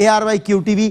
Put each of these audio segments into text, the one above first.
ARY QTV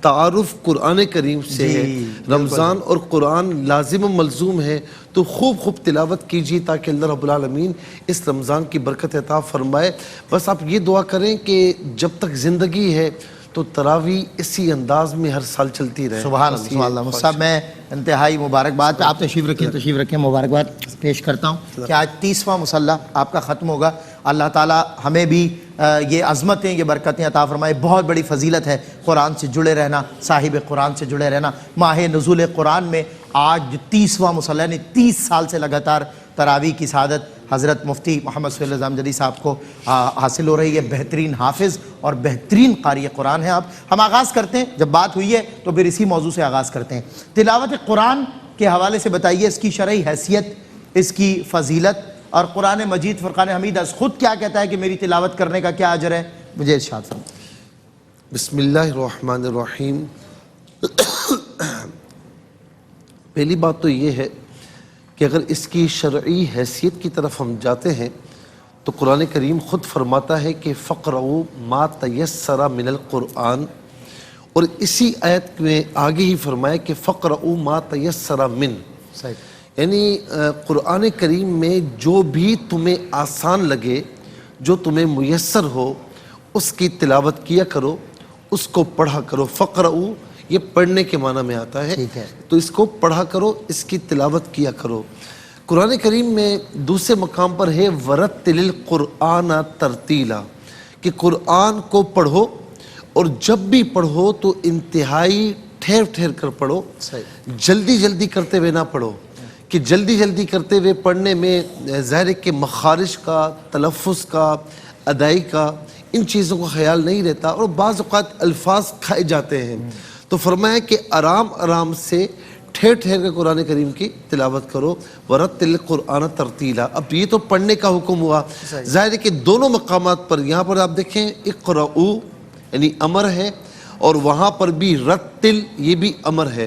تعارف قرآن کریم سے ہے، رمضان اور قرآن لازم و ملزوم ہے، تو خوب تلاوت کیجیے تاکہ اللہ رب العالمین اس رمضان کی برکت عطا فرمائے۔ بس آپ یہ دعا کریں کہ جب تک زندگی ہے تو تراویح اسی انداز میں ہر سال چلتی رہے۔ سبحان اللہ سبحان اللہ۔ مصعب میں انتہائی مبارکباد، آپ تشریف رکھیں، مبارکباد پیش کرتا ہوں کہ آج 30واں مصلی آپ کا ختم ہوگا۔ اللہ تعالیٰ ہمیں بھی یہ عظمتیں، یہ برکتیں عطا فرمائے۔ بہت بڑی فضیلت ہے قرآن سے جڑے رہنا، صاحب قرآن سے جڑے رہنا۔ ماہ نزول قرآن میں آج 30واں مصلی، یعنی 30 سال سے لگاتار تراویح کی سعادت حضرت مفتی محمد سہیل نظام جدید صاحب کو حاصل ہو رہی ہے۔ بہترین حافظ اور بہترین قاری قرآن ہیں آپ۔ ہم آغاز کرتے ہیں، جب بات ہوئی ہے تو پھر اسی موضوع سے آغاز کرتے ہیں۔ تلاوت قرآن کے حوالے سے بتائیے اس کی شرعی حیثیت، اس کی فضیلت، اور قرآن مجید فرقان حمید از خود کیا کہتا ہے کہ میری تلاوت کرنے کا کیا اجر ہے، مجھے ارشاد فرمائیں۔ بسم اللہ الرحمن الرحیم۔ پہلی بات تو یہ ہے کہ اگر اس کی شرعی حیثیت کی طرف ہم جاتے ہیں تو قرآن کریم خود فرماتا ہے کہ فقرؤ ما تیسر من القرآن، اور اسی آیت میں آگے ہی فرمایا کہ فقرؤ ما تیسر من، صحیح، یعنی قرآن کریم میں جو بھی تمہیں آسان لگے، جو تمہیں میسر ہو، اس کی تلاوت کیا کرو، اس کو پڑھا کرو۔ فقرؤ یہ پڑھنے کے معنی میں آتا ہے، تو اس کو پڑھا کرو، اس کی تلاوت کیا کرو۔ قرآن کریم میں دوسرے مقام پر ہے ورتل القرآن ترتیلا، کہ قرآن کو پڑھو، اور جب بھی پڑھو تو انتہائی ٹھہر کر پڑھو، جلدی کرتے ہوئے نہ پڑھو، کہ جلدی کرتے ہوئے پڑھنے میں ظاہر ہے کہ مخارج کا، تلفظ کا، ادائی کا، ان چیزوں کا خیال نہیں رہتا، اور بعض اوقات الفاظ کھائے جاتے ہیں۔ تو فرمایا کہ آرام سے ٹھہر کے قرآن کریم کی تلاوت کرو۔ ورتل القرآن ترتیلا، اب یہ تو پڑھنے کا حکم ہوا، ظاہر ہے کہ دونوں مقامات پر، یہاں پر آپ دیکھیں اقرؤ یعنی امر ہے، اور وہاں پر بھی رتل یہ بھی امر ہے،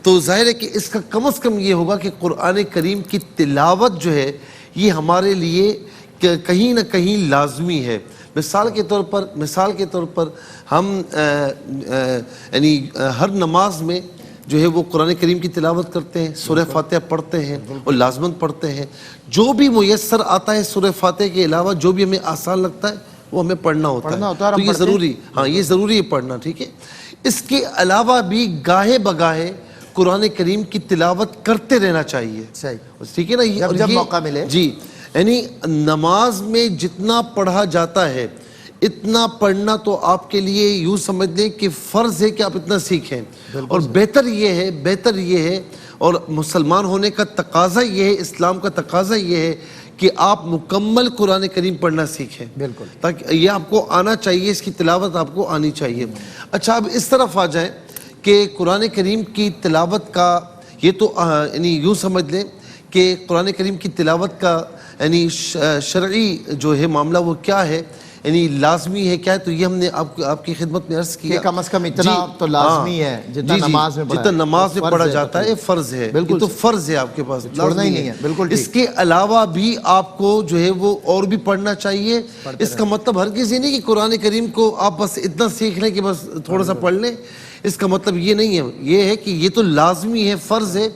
تو ظاہر ہے کہ اس کا کم از کم یہ ہوگا کہ قرآن کریم کی تلاوت جو ہے یہ ہمارے لیے کہیں نہ کہیں لازمی ہے۔ مثال کے طور پر ہم یعنی ہر نماز میں جو ہے وہ قرآن کریم کی تلاوت کرتے ہیں، سورہ فاتحہ پڑھتے ہیں اور لازماً پڑھتے ہیں۔ جو بھی میسر آتا ہے سورہ فاتحہ کے علاوہ جو بھی ہمیں آسان لگتا ہے وہ ہمیں پڑھنا ہوتا ہے، تو یہ ضروری، ہاں یہ ضروری ہے پڑھنا، ٹھیک ہے۔ اس کے علاوہ بھی گاہے بگاہے قرآن کریم کی تلاوت کرتے رہنا چاہیے، ٹھیک ہے نا، جب موقع ملے۔ جی، یعنی نماز میں جتنا پڑھا جاتا ہے اتنا پڑھنا تو آپ کے لیے یوں سمجھ لیں کہ فرض ہے کہ آپ اتنا سیکھیں، اور بہتر یہ ہے اور مسلمان ہونے کا تقاضا یہ ہے، اسلام کا تقاضا یہ ہے کہ آپ مکمل قرآن کریم پڑھنا سیکھیں، بالکل، تاکہ یہ آپ کو آنا چاہیے، اس کی تلاوت آپ کو آنی چاہیے۔ اچھا، اب اس طرف آ جائیں کہ قرآن کریم کی تلاوت کا یہ تو یعنی یوں سمجھ لیں کہ قرآن کریم کی تلاوت کا یعنی شرعی جو ہے معاملہ وہ کیا ہے، یعنی لازمی ہے کیا ہے، تو یہ ہم نے آپ کی خدمت میں عرض کیا کہ کم از کم اتنا تو لازمی ہے جتنا نماز میں پڑھا جاتا ہے، فرض ہے، یہ تو فرض ہے آپ کے پاس، چھوڑنا ہی نہیں ہے، بالکل۔ اس کے علاوہ بھی آپ کو جو ہے وہ اور بھی پڑھنا چاہیے۔ اس کا مطلب ہرگز یہ نہیں کہ قرآن کریم کو آپ بس اتنا سیکھ لیں کہ بس تھوڑا سا پڑھ لیں، اس کا مطلب یہ نہیں ہے، یہ ہے کہ یہ تو لازمی ہے، فرض ہے،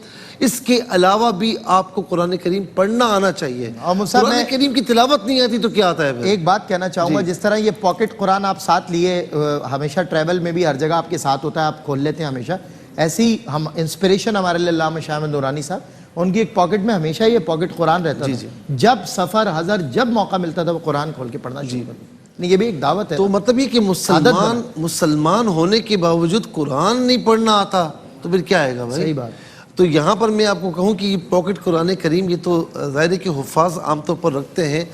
اس کے علاوہ بھی آپ کو قرآن کریم پڑھنا آنا چاہیے۔ قرآن کریم کی تلاوت نہیں آتی تو کیا آتا ہے؟ ایک بات کہنا چاہوں گا، جس طرح یہ پاکٹ قرآن آپ ساتھ لیے، ہمیشہ ٹریول میں بھی ہر جگہ آپ کے ساتھ ہوتا ہے، آپ کھول لیتے ہیں ہمیشہ، ایسی ہم انسپریشن ہمارے لیے علامہ شاہ احمد نورانی صاحب، ان کی ایک پاکٹ میں ہمیشہ یہ پاکٹ قرآن رہتا تھا، جب سفر حضر جب موقع ملتا تھا وہ قرآن کھول کے پڑھنا شروع کرتا، یہ بھی ایک دعوت ہے۔ تو مطلب یہ کہ مسلمان ہونے کے باوجود قرآن نہیں پڑھنا آتا تو پھر کیا آئے گا بھائی؟ صحیح بات۔ تو یہاں پر میں آپ کو کہوں کہ یہ پاکٹ قرآن کریم یہ تو ظاہر ہے کہ حفاظ عام طور پر رکھتے ہیں،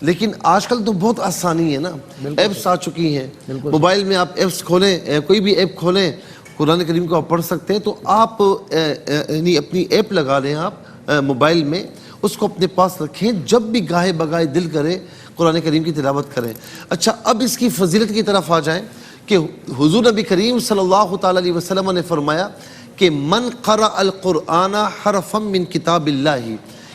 لیکن آج کل تو بہت آسانی ہے نا، ایپس آ چکی ہیں، موبائل میں آپ ایپس کھولیں، کوئی بھی ایپ کھولیں، قرآن کریم کو آپ پڑھ سکتے ہیں۔ تو آپ یعنی اپنی ایپ لگا لیں آپ موبائل میں، اس کو اپنے پاس رکھیں، جب بھی گاہے بگاہے دل کرے قرآن کریم کی تلاوت کریں۔ اچھا، اب اس کی فضیلت کی طرف آ جائیں کہ حضور نبی کریم صلی اللہ تعالیٰ علیہ وسلم نے فرمایا کہ من قرأ القرآن حرفا من کتاب اللہ،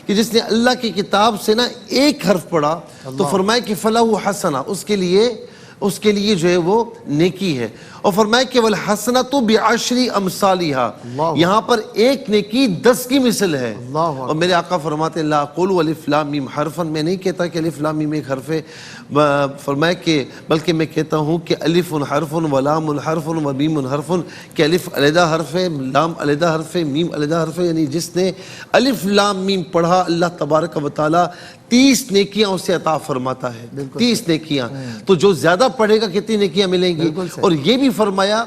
کہ جس نے اللہ کی کتاب سے نا ایک حرف پڑھا تو فرمایا کہ فلہ حسنہ، اس کے لیے جو ہے وہ نیکی ہے، اور فرمایا کہ والحسنۃ بعشر امثالها، یہاں پر ایک نیکی 10 کی مثل ہے۔ اور میرے آقا فرماتے ہیں لا اقول الف لام میم حرفا، میں نہیں کہتا کہ الف لام میم ایک حرف ہے، فرمایا کہ بلکہ میں کہتا ہوں کہ الف حرف ولام حرف ومیم حرف، کہ الف علیحدہ حرف ہے، لام علیحدہ حرف ہے، میم علیحدہ حرف ہے، یعنی جس نے الف لام میم پڑھا اللہ تبارک و تعالی 30 نیکیاں اسے عطا فرماتا ہے، 30 نیکیاں۔ تو جو زیادہ پڑھے گا کتنی نیکیاں ملیں گی؟ اور یہ بھی فرمایا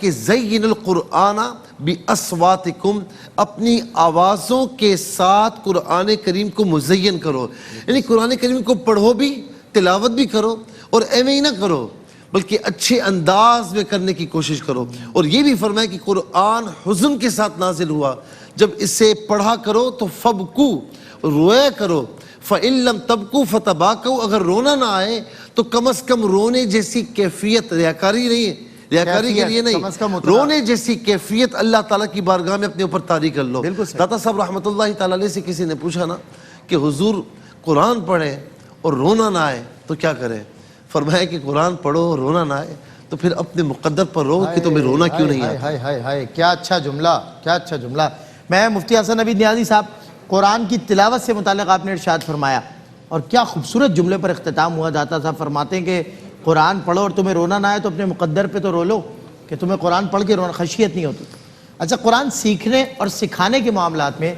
کہ زین القرآن باصواتکم، اپنی آوازوں کے ساتھ قرآن کریم کو مزین کرو، یعنی قرآن کریم کو پڑھو بھی، تلاوت بھی کرو، اور ایویں ہی نہ کرو بلکہ اچھے انداز میں کرنے کی کوشش کرو۔ اور یہ بھی فرمایا کہ قرآن حزن کے ساتھ نازل ہوا، جب اسے پڑھا کرو تو فبکو، رویا کرو، فَإِن لَمْ تَبْكُوا فَتَبَاكَوْا، اگر رونا نہ آئے تو کم از کم رونے جیسی کیفیت، ریاکاری نہیں ہے، ریاکاری کے لیے نہیں، رونے جیسی کیفیت اللہ تعالیٰ کی بارگاہ میں اپنے اوپر طاری کر لو۔ داتا صاحب رحمۃ اللہ تعالیٰ علیہ سے کسی نے پوچھا نا کہ حضور قرآن پڑھیں اور رونا نہ آئے تو کیا کریں؟ فرمایا کہ قرآن پڑھو اور رونا نہ آئے تو پھر اپنے مقدر پر رو کہ تمہیں رونا کیوں نہیں آتا۔ ہائے ہائے ہائے، کیا اچھا جملہ، کیا اچھا جملہ۔ میں مفتی حسن عبید نیازی صاحب، قرآن کی تلاوت سے متعلق آپ نے ارشاد فرمایا اور کیا خوبصورت جملے پر اختتام ہوا۔ داتا صاحب فرماتے ہیں کہ قرآن پڑھو اور تمہیں رونا نہ آئے تو اپنے مقدر پہ تو رو لو کہ تمہیں قرآن پڑھ کے رونا خشیت نہیں ہوتی۔ اچھا، قرآن سیکھنے اور سکھانے کے معاملات میں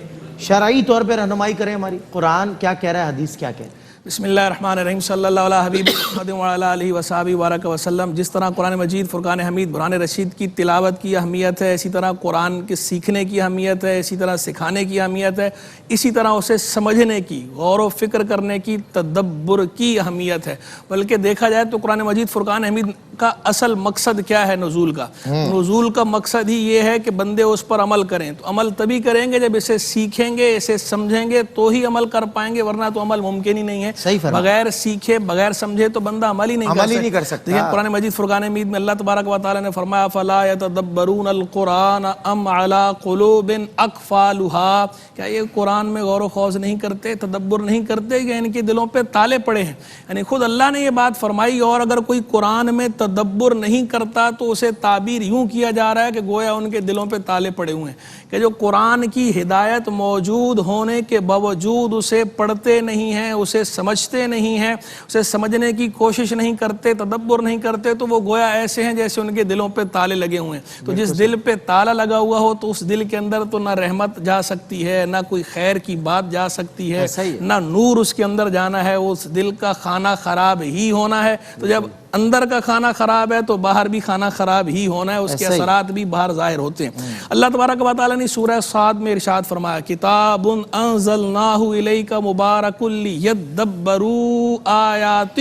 شرعی طور پہ رہنمائی کریں ہماری، قرآن کیا کہہ رہا ہے، حدیث کیا کہہ رہا ہے؟ بسم اللہ الرحمن الرحیم، صلی اللہ علیہ حبیب محمد وعلی آلہ وصحبہ وبارک وسلم۔ جس طرح قرآن مجید، فرقان حمید، برہان رشید کی تلاوت کی اہمیت ہے، اسی طرح قرآن کے سیکھنے کی اہمیت ہے، اسی طرح سکھانے کی اہمیت ہے، اسی طرح اسے سمجھنے کی، غور و فکر کرنے کی، تدبر کی اہمیت ہے۔ بلکہ دیکھا جائے تو قرآن مجید، فرقان حمید کا اصل مقصد کیا ہے؟ نزول کا۔ نزول کا مقصد ہی یہ ہے کہ بندے اس پر عمل کریں۔ تو عمل تبھی کریں گے جب اسے سیکھیں گے، اسے سمجھیں گے تو ہی عمل کر پائیں گے، ورنہ تو عمل ممکن ہی نہیں ہے۔ بغیر سیکھے، بغیر سمجھے تو بندہ عمل ہی نہیں کر سکتا۔ لیکن قرآن مجید فرقان حمید میں اللہ تبارک و تعالی نے فرمایا فَلَا يَتَدَبَّرُونَ الْقُرْآنَ أَمْ عَلَىٰ قُلُوبٍ أَقْفَالُهَا، کیا یہ قرآن میں غور و خوض نہیں کرتے، تدبر نہیں کرتے کہ ان کے دلوں پہ تالے پڑے ہیں؟ یعنی خود اللہ نے یہ بات فرمائی، اور اگر کوئی قرآن میں تدبر نہیں کرتا تو اسے تعبیر یوں کیا جا رہا ہے کہ گویا ان کے دلوں پہ تالے پڑے ہوئے ہیں، کہ جو قرآن کی ہدایت موجود ہونے کے باوجود اسے پڑھتے نہیں ہیں، اسے سمجھتے نہیں ہیں، اسے سمجھنے کی کوشش نہیں کرتے، تدبر نہیں کرتے، تو وہ گویا ایسے ہیں جیسے ان کے دلوں پہ تالے لگے ہوئے ہیں۔ تو جس دل پہ تالا لگا ہوا ہو تو اس دل کے اندر تو نہ رحمت جا سکتی ہے، نہ کوئی خیر کی بات جا سکتی ہے، نہ نور اس کے اندر جانا ہے، اس دل کا کھانا خراب ہی ہونا ہے۔ تو جب اندر کا کھانا خراب ہے تو باہر بھی کھانا خراب ہی ہونا ہے، اس کے اثرات بھی باہر ظاہر ہوتے ہیں۔ اللہ تبارک و تعالیٰ نے سورہ صاد میں ارشاد فرمایا کتاب انزلناہ الیک مبارک لیدبروا آیاتہ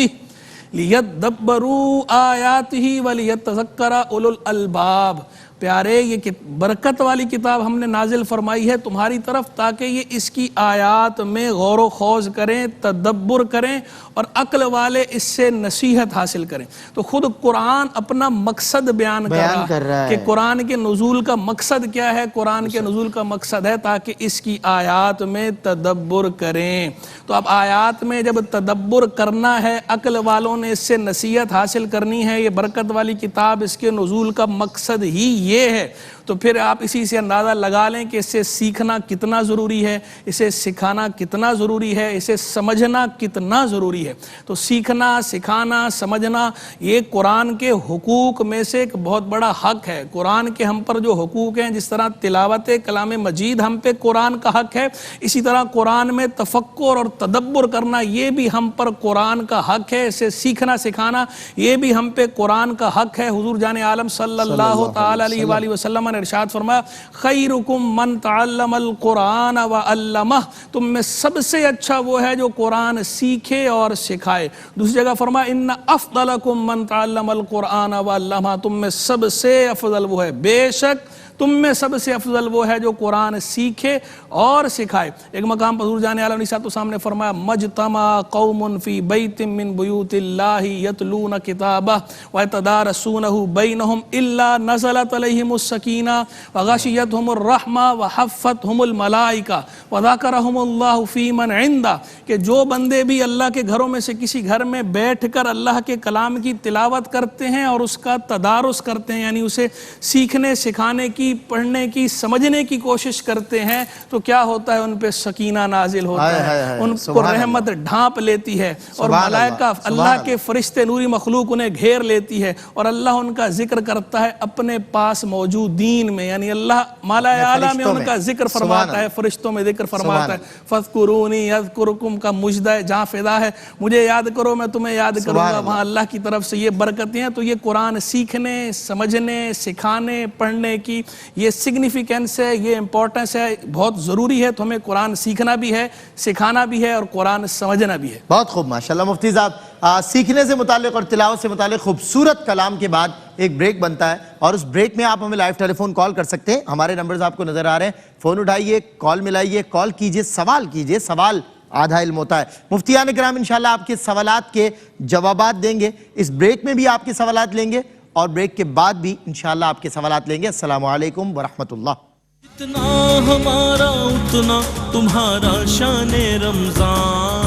ولیتذکر اولو الالباب۔ پیارے، یہ برکت والی کتاب ہم نے نازل فرمائی ہے تمہاری طرف تاکہ یہ اس کی آیات میں غور و خوض کریں، تدبر کریں اور عقل والے اس سے نصیحت حاصل کریں۔ تو خود قرآن اپنا مقصد بیان کر رہا ہے کہ قرآن کے نزول کا مقصد کیا ہے۔ قرآن کے نزول کا مقصد ہے تاکہ اس کی آیات میں تدبر کریں۔ تو اب آیات میں جب تدبر کرنا ہے، عقل والوں نے اس سے نصیحت حاصل کرنی ہے، یہ برکت والی کتاب، اس کے نزول کا مقصد ہی یہ ہے، تو پھر آپ اسی سے اندازہ لگا لیں کہ اسے سیکھنا کتنا ضروری ہے، اسے سکھانا کتنا ضروری ہے، اسے سمجھنا کتنا ضروری ہے۔ تو سیکھنا، سکھانا، سمجھنا یہ قرآن کے حقوق میں سے ایک بہت بڑا حق ہے۔ قرآن کے ہم پر جو حقوق ہیں، جس طرح تلاوت کلام مجید ہم پہ قرآن کا حق ہے، اسی طرح قرآن میں تفکر اور تدبر کرنا یہ بھی ہم پر قرآن کا حق ہے۔ اسے سیکھنا، سکھانا یہ بھی ہم پہ قرآن کا حق ہے۔ حضور جان عالم صلی اللہ تعالی علیہ وآلہ وسلم نے ارشاد فرمایا خیرکم من تعلم القرآن وعلمہ، تم میں سب سے اچھا وہ ہے جو قرآن سیکھے اور سکھائے۔ دوسری جگہ فرمایا ان افضلکم من تعلم القرآن وعلمہ، تم میں سب سے افضل وہ ہے، بے شک تم میں سب سے افضل وہ ہے جو قرآن سیکھے اور سکھائے۔ ایک مقام پر حضور جان علیہ السلام نے فرمایا مجتمع قوم فی بیت من بیوت اللہ یتلون کتابہ ویتدارسونہ بینہم الا نزلت علیہم السکینہ وغشیتہم الرحمہ وحفتہم الملائکہ وذکرہم اللہ فی من عندہ، کہ جو بندے بھی اللہ کے گھروں میں سے کسی گھر میں بیٹھ کر اللہ کے کلام کی تلاوت کرتے ہیں اور اس کا تدارس کرتے ہیں، یعنی اسے سیکھنے سکھانے کی، پڑھنے کی، سمجھنے کی کوشش کرتے ہیں، تو کیا ہوتا ہے؟ ان پہ سکینہ نازل ہوتا ہے، ان کو رحمت ڈھانپ لیتی ہے، اور ملائکہ اللہ کے فرشتے نوری مخلوق انہیں گھیر لیتی ہے، اور اللہ ان کا ذکر کرتا ہے اپنے پاس موجودین میں، یعنی اللہ مالا اعلیٰ میں ان کا ذکر فرماتا ہے، فرشتوں میں ذکر فرماتا ہے۔ فَاذْكُرُونِي اذْكُرْكُمْ کا مجدہ ہے، جہاں فدا ہے مجھے یاد کرو میں تمہیں یاد کروں گا، وہاں اللہ کی طرف سے یہ برکتیں ہیں۔ تو یہ قرآن سیکھنے، سمجھنے، سکھانے، پڑھنے کی یہ سگنیفیکنس ہے، یہ امپورٹنس ہے، بہت ضروری ہے۔ تو ہمیں قرآن سیکھنا بھی ہے، سکھانا بھی ہے، اور قرآن سمجھنا بھی ہے۔ بہت خوب، ماشاءاللہ مفتی صاحب، سیکھنے سے متعلق اور تلاوت سے متعلق خوبصورت کلام کے بعد ایک بریک بنتا ہے، اور اس بریک میں آپ ہمیں لائیو ٹیلی فون کال کر سکتے ہیں۔ ہمارے نمبرز آپ کو نظر آ رہے ہیں، فون اٹھائیے، کال ملائیے، کال کیجئے، سوال کیجئے، سوال آدھا علم ہوتا ہے۔ مفتیان کرام انشاءاللہ آپ کے سوالات کے جوابات دیں گے، اس بریک میں بھی آپ کے سوالات لیں گے، اور بریک کے بعد بھی انشاءاللہ آپ کے سوالات لیں گے۔ السلام علیکم ورحمۃ اللہ۔ جتنا ہمارا اتنا تمہارا شان رمضان۔